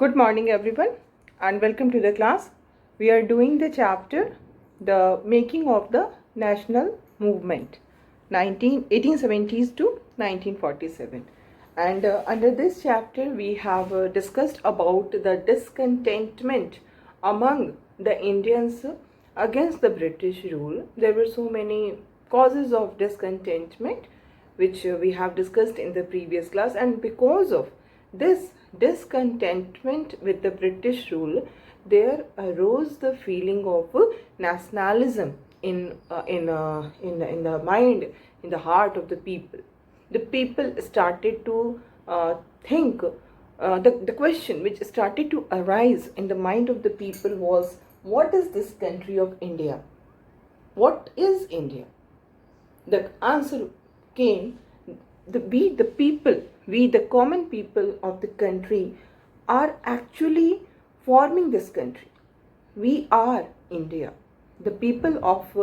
Good morning everyone and welcome to the class. We are doing the chapter The Making of the National Movement 1870s to 1947, and under this chapter we have discussed about the discontentment among the Indians against the British rule. There were so many causes of discontentment which we have discussed in the previous class, and because of this discontentment with the British rule, there arose the feeling of nationalism in the mind, in the heart of the people. The people started to think. The question which started to arise in the mind of the people was, what is this country of India? What is India? The answer came, we the common people of the country are actually forming this country. We are India. The people of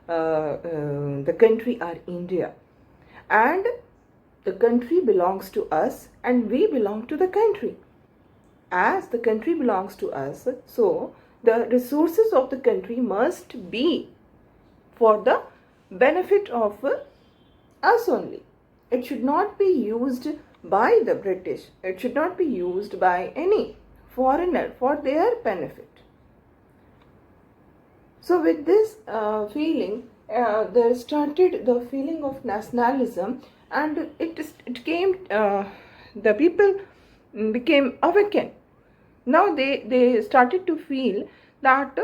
the country are India, and the country belongs to us and we belong to the country. As the country belongs to us, so the resources of the country must be for the benefit of us only. It should not be used by the British. It should not be used by any foreigner for their benefit. So with this feeling, there started the feeling of nationalism, and it came. The people became awakened. Now they started to feel that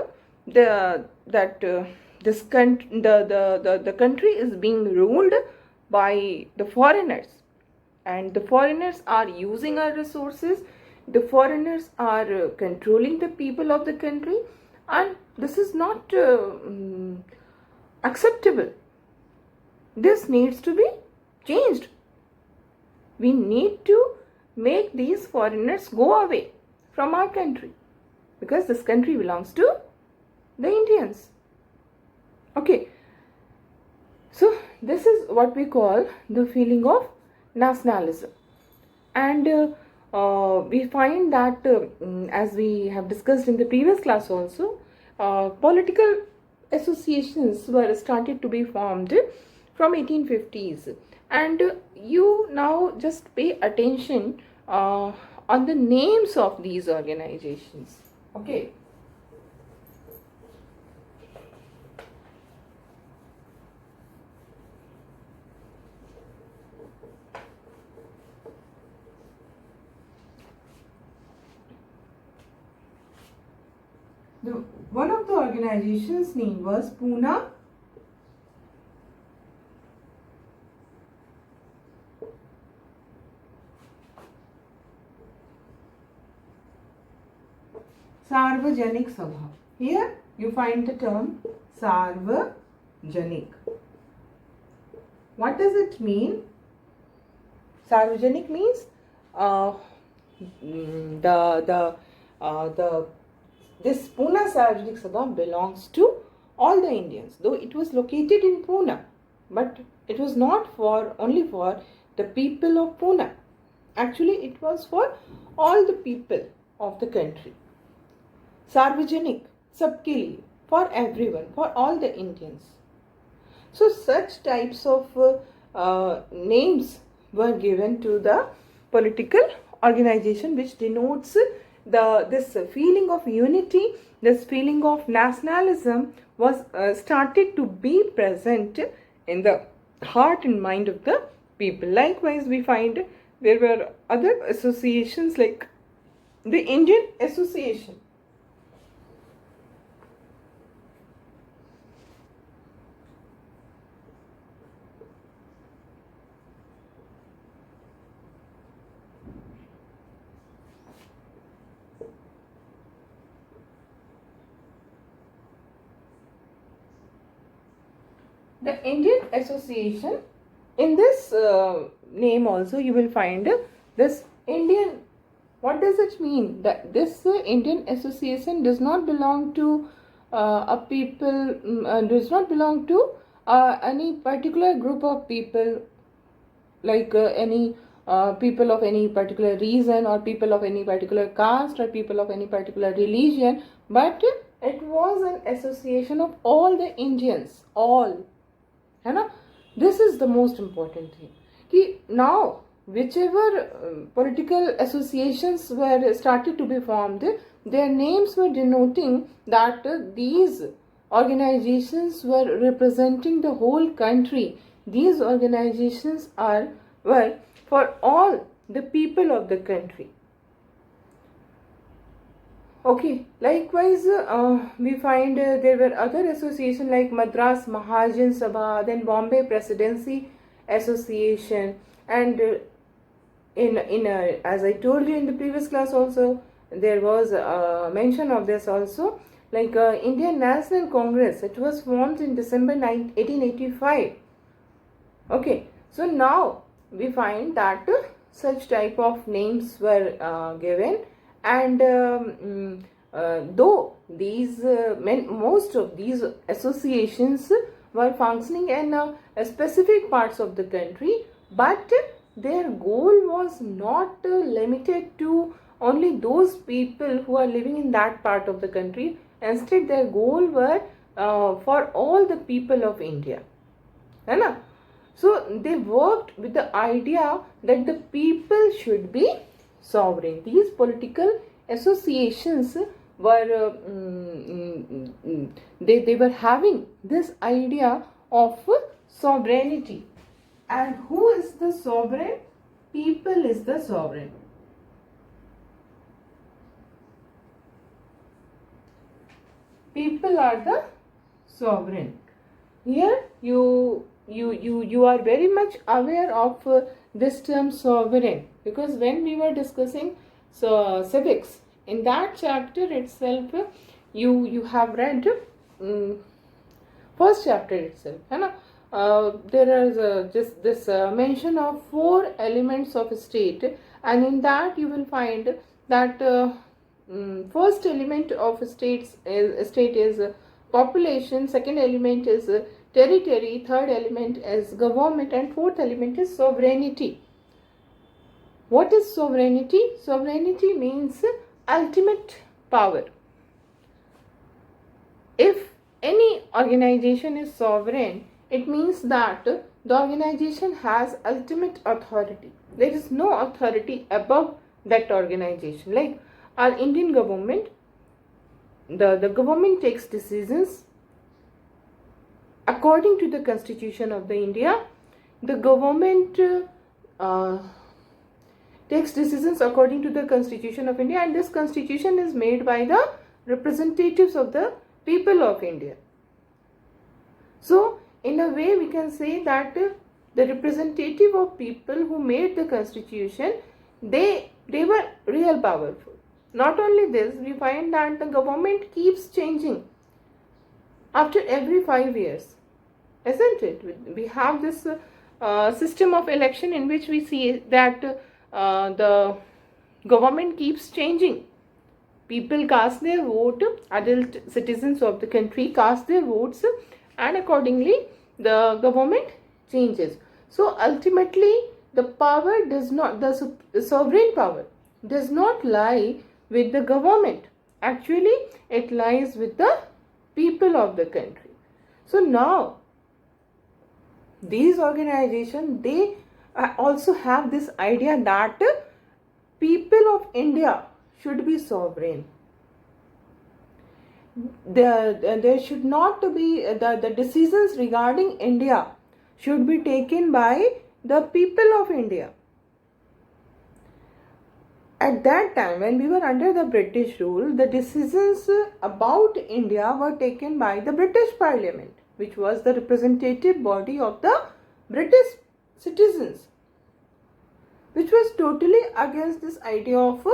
the country is being ruled by the foreigners, and the foreigners are using our resources. The foreigners are controlling the people of the country, and this is not acceptable. This needs to be changed. We need to make these foreigners go away from our country, because this country belongs to the Indians. Okay, so this is what we call the feeling of nationalism, and we find that as we have discussed in the previous class also, political associations were started to be formed from 1850s, and you now just pay attention on the names of these organizations. Okay. One of the organization's name was Pune Sarvajanik Sabha. Here you find the term Sarvajanik. What does it mean? Sarvajanik means this Pune Sarvajanik Sabha belongs to all the Indians, though it was located in Pune, but it was not only for the people of Pune. Actually, it was for all the people of the country. Sarvajanik, sabke liye, for everyone, for all the Indians. So such types of names were given to the political organization, which denotes this feeling of unity, this feeling of nationalism was started to be present in the heart and mind of the people. Likewise, we find there were other associations like the Indian Association. The Indian Association, in this name also you will find this Indian. What does it mean? That this Indian Association does not belong to a people, does not belong to any particular group of people, like any people of any particular reason or people of any particular caste or people of any particular religion, but it was an association of all the Indians, all. है ना? This is the most important thing. कि now whichever political associations were started to be formed, their names were denoting that these organizations were representing the whole country. These organizations were for all the people of the country. Okay, likewise, we find there were other associations like Madras Mahajan Sabha, then Bombay Presidency Association, and as I told you in the previous class also, there was a mention of this also, like Indian National Congress. It was formed in December 1885. Okay, so now we find that such type of names were given, and though these most of these associations were functioning in specific parts of the country, but their goal was not limited to only those people who are living in that part of the country. Instead, their goal were for all the people of India. है ना? So they worked with the idea that the people should be sovereign. These political associations were they were having this idea of sovereignty. And who is the sovereign? People is the sovereign. People are the sovereign. Here you are very much aware of this term sovereign, because when we were discussing civics, in that chapter itself you have read first chapter itself, है ना? There is just this mention of 4 elements of a state, and in that you will find that first element of a state is population, second element is territory, third element is government, and fourth element is sovereignty. What is sovereignty? Sovereignty means ultimate power. If any organization is sovereign, it means that the organization has ultimate authority. There is no authority above that organization. Like our Indian government, the government takes decisions according to the Constitution of the India. The government takes decisions according to the Constitution of India, and this Constitution is made by the representatives of the people of India. So in a way we can say that the representative of people who made the Constitution, they were real powerful. Not only this, we find that the government keeps changing after every 5 years, isn't it? We have this system of election in which we see that the government keeps changing. People cast their vote, adult citizens of the country cast their votes, and accordingly the government changes. So ultimately the power does not, the sovereign power does not lie with the government. Actually it lies with the people of the country. So now these organizations, they also have this idea that people of India should be sovereign. There should not be the decisions regarding India should be taken by the people of India. At that time, when we were under the British rule, the decisions about India were taken by the British Parliament, which was the representative body of the British citizens, which was totally against this idea of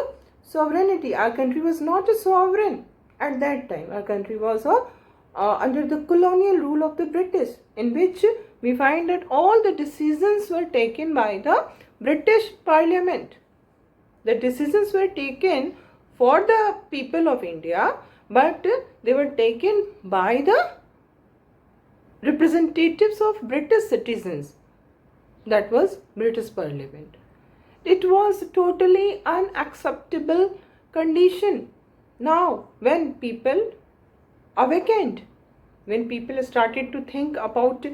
sovereignty. Our country was not a sovereign at that time. Our country was under the colonial rule of the British, in which we find that all the decisions were taken by the British Parliament. The decisions were taken for the people of India, but they were taken by the representatives of British citizens. That was British Parliament. it was totally unacceptable condition. Now, when people awakened, when people started to think about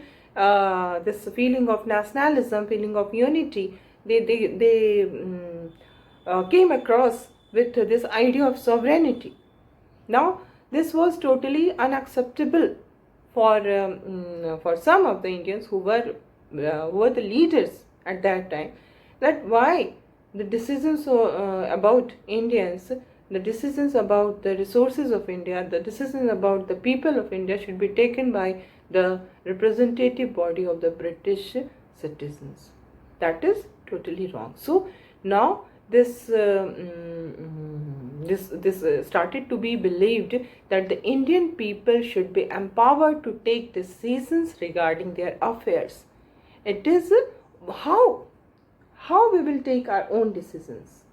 this feeling of nationalism, feeling of unity, they came across with this idea of sovereignty. Now, this was totally unacceptable for some of the Indians who were the leaders at that time. That why the decisions about Indians, the decisions about the resources of India, the decisions about the people of India should be taken by the representative body of the British citizens. That is totally wrong. So now this started to be believed that the Indian people should be empowered to take decisions regarding their affairs. It is how we will take our own decisions.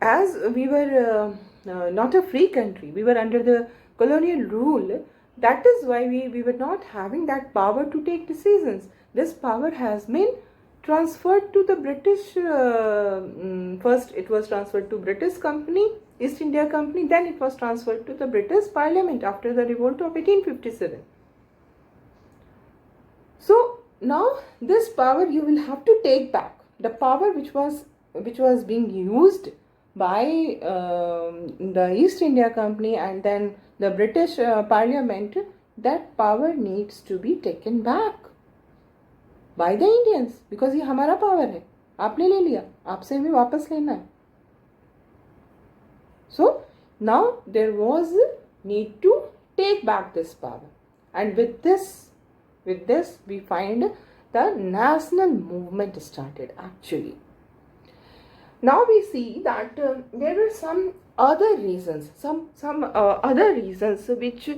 As we were not a free country, we were under the colonial rule. That is why we were not having that power to take decisions. This power has been transferred to the British. First it was transferred to British Company, East India Company, then it was transferred to the British Parliament after the revolt of 1857. So now this power you will have to take back. The power which was being used by the East India Company and then the British Parliament, that power needs to be taken back by the Indians, because ये हमारा power है, आपने ले लिया, आपसे हमें वापस लेना है. So now there was need to take back this power, and with this we find the national movement started actually. Now we see that there were some other reasons, other reasons which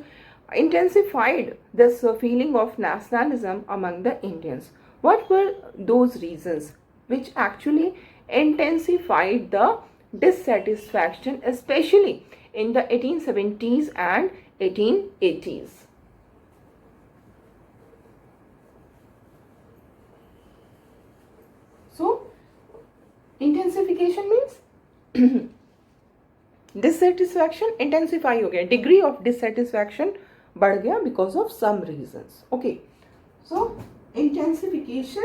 intensified this feeling of nationalism among the Indians. What were those reasons which actually intensified the dissatisfaction, especially in the 1870s and 1880s? So, intensification means dissatisfaction intensify हो गया, degree of dissatisfaction बढ़ गया because of some reasons. Okay, so intensification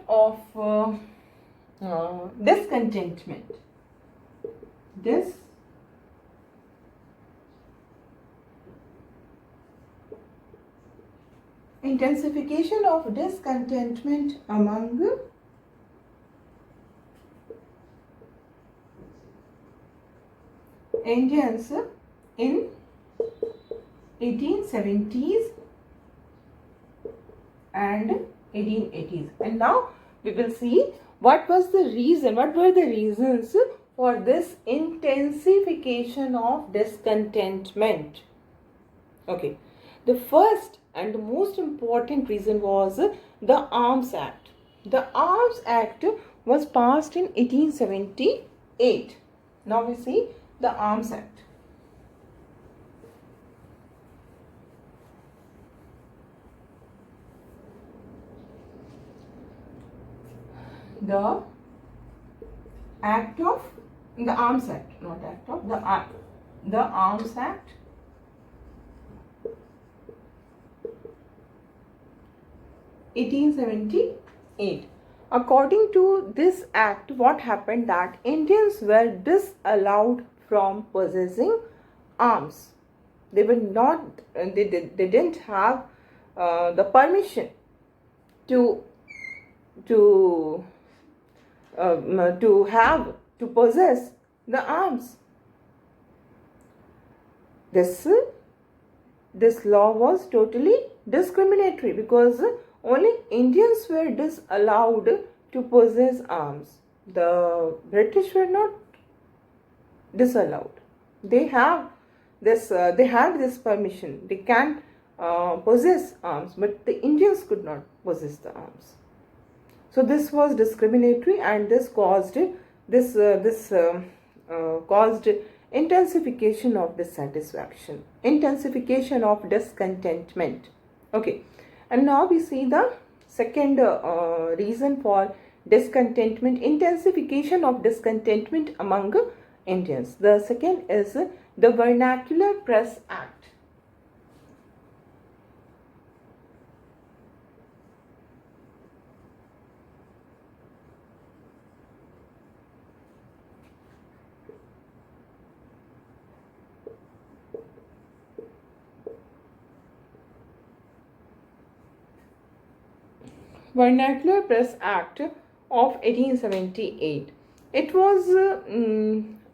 of discontentment. Intensification of discontentment among Indians in 1870s and 1880s. And now we will see what were the reasons for this intensification of discontentment. Okay, the first and the most important reason was the Arms Act. The Arms Act was passed in 1878. Now we see the Arms Act. The Arms Act, the Arms Act 1878. According to this act, what happened that Indians were disallowed from possessing arms. They were not. They didn't have the permission to possess the arms. This law was totally discriminatory because only Indians were disallowed to possess arms. The British were not disallowed. They have this. They had this permission. They can possess arms, but the Indians could not possess the arms. So this was discriminatory, and this caused caused intensification of dissatisfaction, intensification of discontentment. Okay, and now we see the second reason for discontentment, intensification of discontentment among Indians. The second is the Vernacular Press Act. Vernacular Press Act of 1878. It was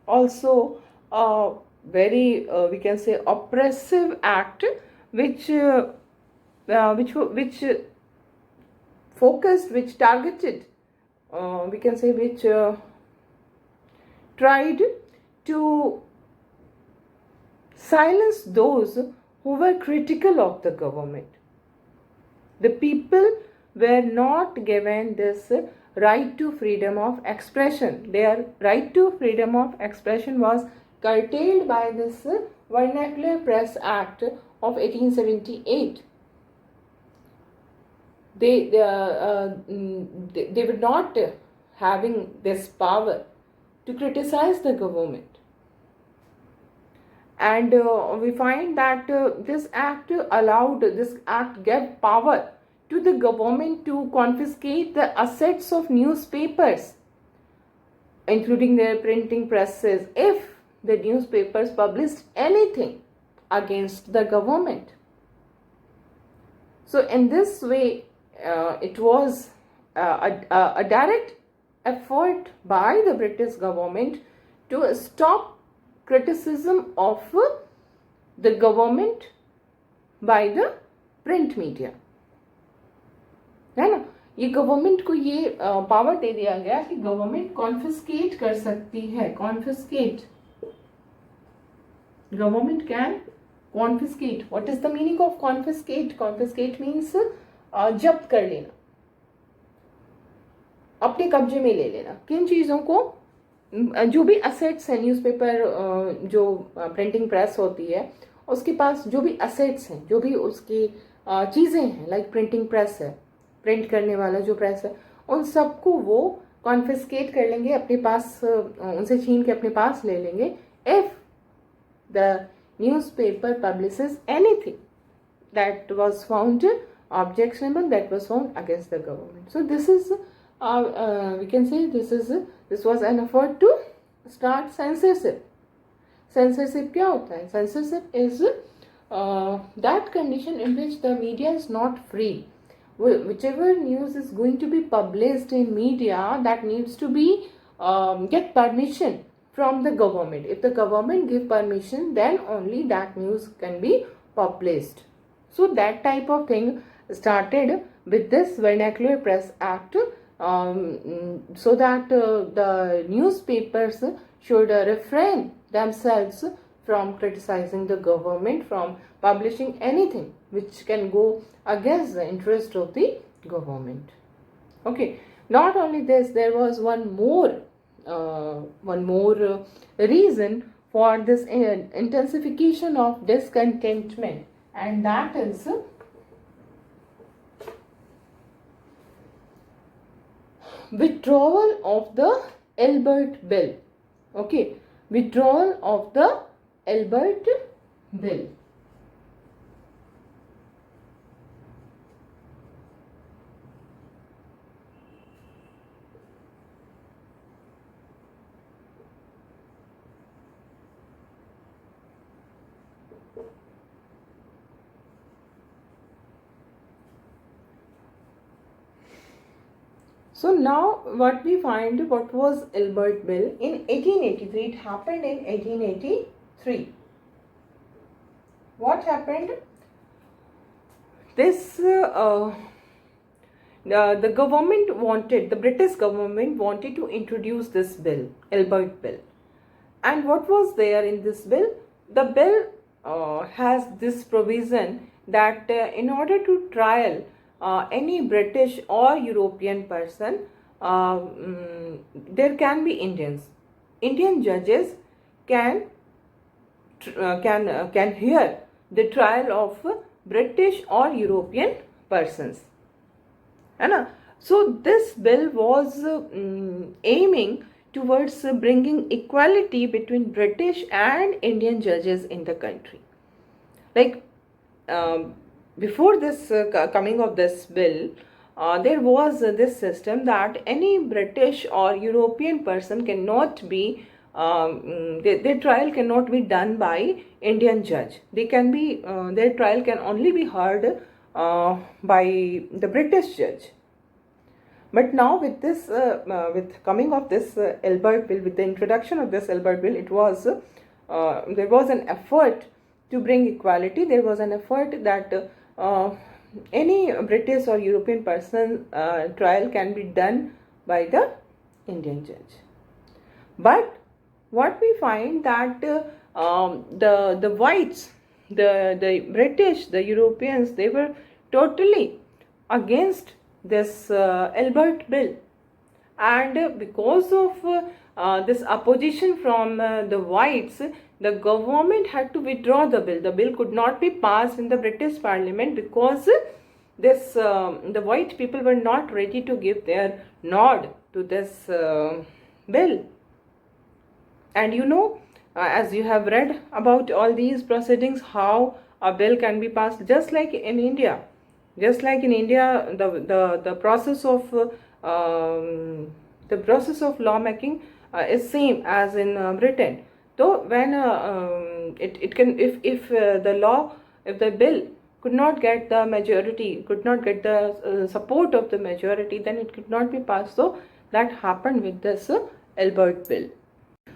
also a very we can say oppressive act, which focused, which targeted, we can say, which tried to silence those who were critical of the government. The people were not given this right to freedom of expression. Their right to freedom of expression was curtailed by this Vernacular Press Act of 1878. They were not having this power to criticize the government. And we find that this act gave power to the government to confiscate the assets of newspapers, including their printing presses, if the newspapers published anything against the government. So in this way, it was a direct effort by the British government to stop criticism of the government by the print media. है ना, ये government को ये power दे दिया गया कि government confiscate कर सकती है. Confiscate, government can confiscate. What is the meaning of confiscate? Confiscate means जब्त कर लेना, अपने कब्जे में ले लेना. किन चीजों को? जो भी असेट्स है, न्यूज़पेपर जो प्रिंटिंग प्रेस होती है उसके पास जो भी असेट्स हैं, जो भी उसकी चीज़ें हैं, लाइक प्रिंटिंग प्रेस है, प्रिंट करने वाला जो प्रेस है, उन सबको वो कॉन्फिस्केट कर लेंगे, अपने पास उनसे छीन के अपने पास ले लेंगे if the newspaper publishes anything that was found objectionable, that was found against the government. So this is we can say this was an effort to start censorship. Censorship क्या होता है? Censorship is that condition in which the media is not free. Whichever news is going to be published in media, that needs to be get permission from the government. If the government give permission, then only that news can be published. So that type of thing started with this Vernacular Press Act, so that the newspapers should refrain themselves from criticizing the government, from publishing anything which can go against the interest of the government. Okay, not only this, there was one more reason for this intensification of discontentment, and that is withdrawal of the Albert Bill. Okay, withdrawal of the Albert Bill. So now what we find, what was Albert Bill in 1883? It happened in 1883. What happened? This the government wanted, the British government wanted to introduce this bill, Albert Bill. And what was there in this bill? The bill has this provision that in order to trial any British or European person, there can be Indian judges can hear the trial of British or European persons. So this bill was aiming towards bringing equality between British and Indian judges in the country. Like before this coming of this bill, there was this system that any British or European person cannot be their trial cannot be done by Indian judge. They can be their trial can only be heard by the British judge. But now with this with coming of this Elbert bill, with the introduction of this Elbert bill, it was there was an effort to bring equality. There was an effort that any British or European person trial can be done by the Indian judge. But what we find that the whites, the British, the Europeans, they were totally against this Elbert bill, and because of this opposition from the whites, the government had to withdraw the bill. The bill could not be passed in the British Parliament because this the white people were not ready to give their nod to this bill. And you know, as you have read about all these proceedings, how a bill can be passed, just like in India. Just like in India, the process of lawmaking is same as in Britain. So when it can, if the bill could not get the majority, could not get the support of the majority, then it could not be passed. So that happened with this Elbert bill.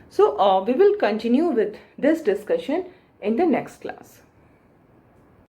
So we will continue with this discussion in the next class.